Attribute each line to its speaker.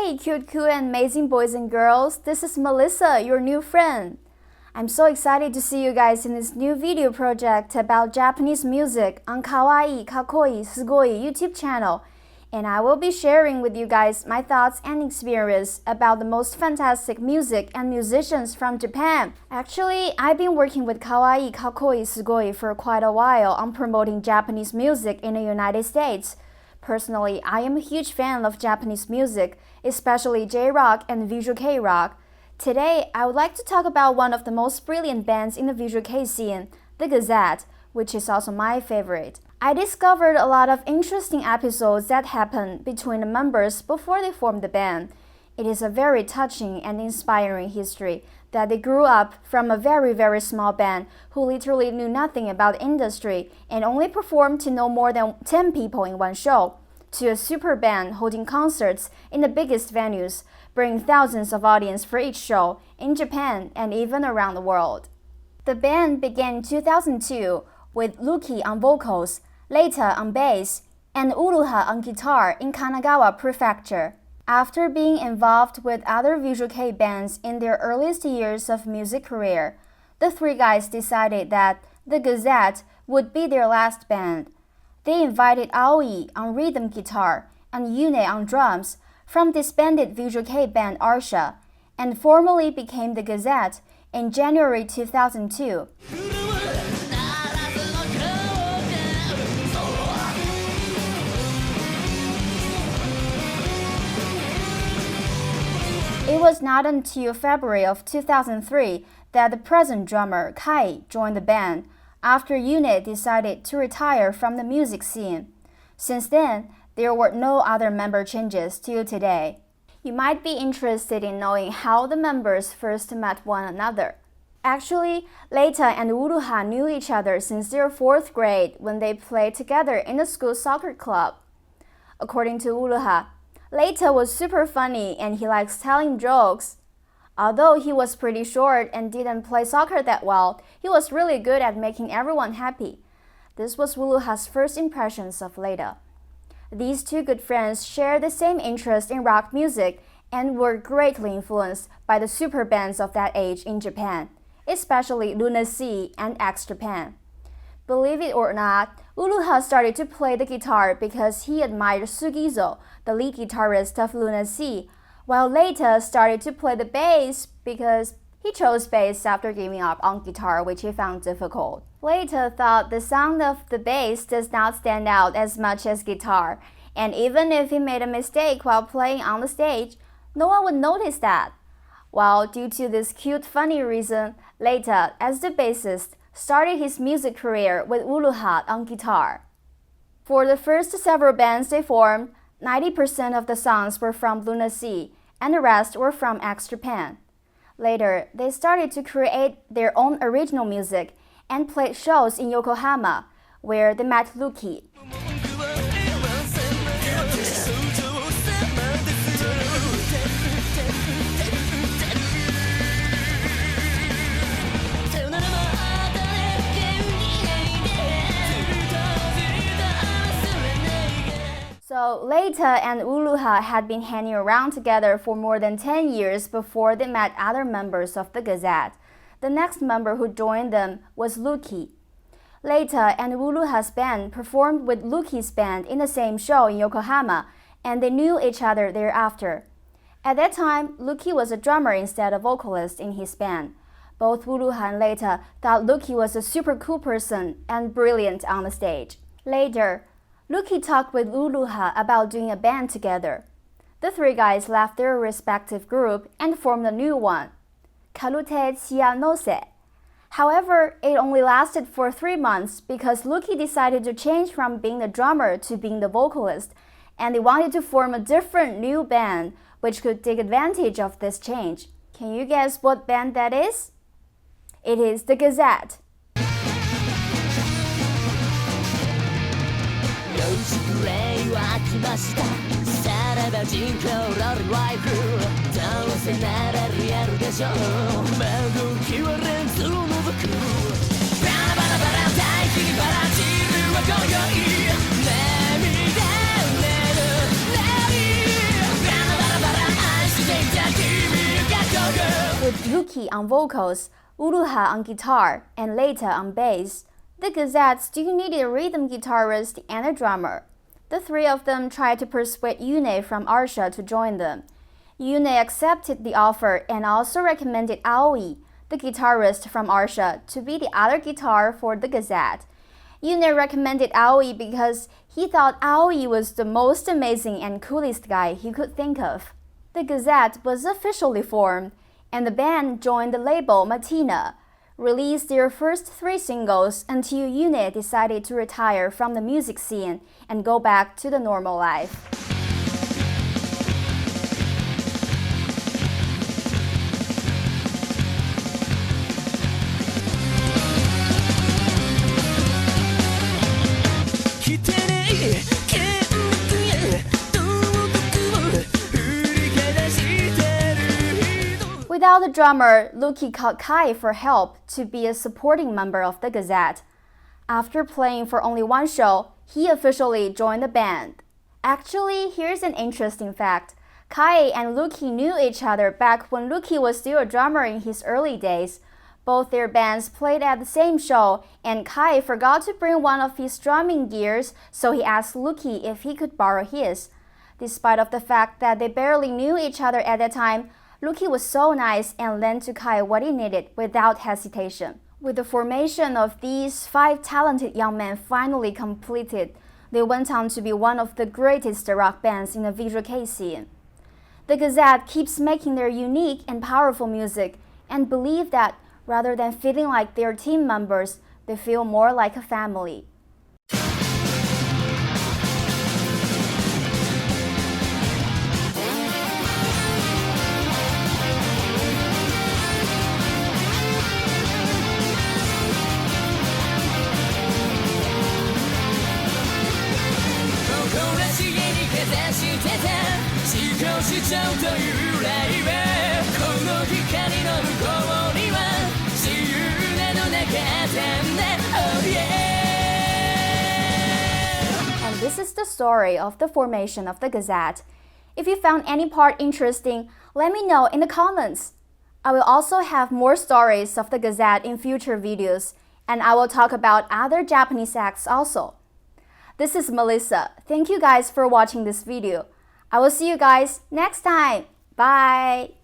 Speaker 1: Hey, cute and amazing boys and girls, this is Melissa, your new friend. I'm so excited to see you guys in this new video project about Japanese music on Kawaii, Kakoi, Sugoi YouTube channel, and I will be sharing with you guys my thoughts and experience about the most fantastic music and musicians from Japan. Actually, I've been working with Kawaii, Kakoi, Sugoi for quite a while on promoting Japanese music in the United States. Personally, I am a huge fan of Japanese music, especially J-rock and Visual Kei rock. Today, I would like to talk about one of the most brilliant bands in the Visual Kei scene, the GazettE, which is also my favorite. I discovered a lot of interesting episodes that happened between the members before they formed the band. It is a very touching and inspiring history that they grew up from a very small band who literally knew nothing about the industry and only performed to no more than 10 people in one show, to a super band holding concerts in the biggest venues, bringing thousands of audience for each show in Japan and even around the world. The band began in 2002 with Ruki on vocals, Reita on bass, and Uruha on guitar in Kanagawa Prefecture. After being involved with other Visual Kei bands in their earliest years of music career, the three guys decided that the GazettE would be their last band. They invited Aoi on rhythm guitar and Yune on drums from disbanded Visual Kei band Arsha, and formally became the GazettE in January 2002. It was not until February of 2003 that the present drummer Kei joined the band, after Yune decided to retire from the music scene. Since then, there were no other member changes till today. You might be interested in knowing how the members first met one another. Actually, Reita and Uruha knew each other since their 4th grade when they played together in the school soccer club. According to Uruha, Reita was super funny and he likes telling jokes. Although he was pretty short and didn't play soccer that well, he was really good at making everyone happy. This was Uruha's first impressions of Reita. These two good friends shared the same interest in rock music and were greatly influenced by the super bands of that age in Japan, especially Lunacy and X Japan. Believe it or not, Uruha started to play the guitar because he admired Sugizo, the lead guitarist of Lunacy, while Reita started to play the bass because he chose bass after giving up on guitar, which he found difficult. Reita thought the sound of the bass does not stand out as much as guitar, and even if he made a mistake while playing on the stage, no one would notice that. While due to this cute funny reason, Reita, as the bassist, started his music career with Uruha on guitar. For the first several bands they formed, 90% of the songs were from Lunacy, and the rest were from X Japan. Later, they started to create their own original music and played shows in Yokohama, where they met Ruki. So Reita and Uruha had been hanging around together for more than 10 years before they met other members of the GazettE. The next member who joined them was Ruki. Reita and Uruha's band performed with Ruki's band in the same show in Yokohama, and they knew each other thereafter. At that time, Ruki was a drummer instead of vocalist in his band. Both Uruha and Reita thought Ruki was a super cool person and brilliant on the stage. Later, Ruki talked with Uruha about doing a band together. The three guys left their respective group and formed a new one, Karute Chianose. However, it only lasted for 3 months because Ruki decided to change from being the drummer to being the vocalist, and they wanted to form a different new band which could take advantage of this change. Can you guess what band that is? It is the GazettE. with Ruki on vocals, Uruha on guitar, and Reita on bass. The Gazette still needed a rhythm guitarist and a drummer. The three of them tried to persuade Yune from Arsha to join them. Yune accepted the offer and also recommended Aoi, the guitarist from Arsha, to be the other guitar for the Gazette. Yune recommended Aoi because he thought Aoi was the most amazing and coolest guy he could think of. The Gazette was officially formed, and the band joined the label Matina, released their first 3 singles until Yune decided to retire from the music scene and go back to the normal life. Without the drummer, Ruki called Kei for help to be a supporting member of the Gazette. After playing for only 1 show, he officially joined the band. Actually, here's an interesting fact. Kei and Ruki knew each other back when Ruki was still a drummer in his early days. Both their bands played at the same show, and Kei forgot to bring one of his drumming gears, so he asked Ruki if he could borrow his. Despite of the fact that they barely knew each other at that time, Ruki was so nice and lent to Kei what he needed without hesitation. With the formation of these 5 talented young men finally completed, they went on to be one of the greatest rock bands in the Visual Kei scene. The Gazette keeps making their unique and powerful music and believe that rather than feeling like their team members, they feel more like a family. And this is the story of the formation of the Gazette. If you found any part interesting, let me know in the comments. I will also have more stories of the Gazette in future videos, and I will talk about other Japanese acts also. This is Melissa. Thank you guys for watching this video. I will see you guys next time. Bye!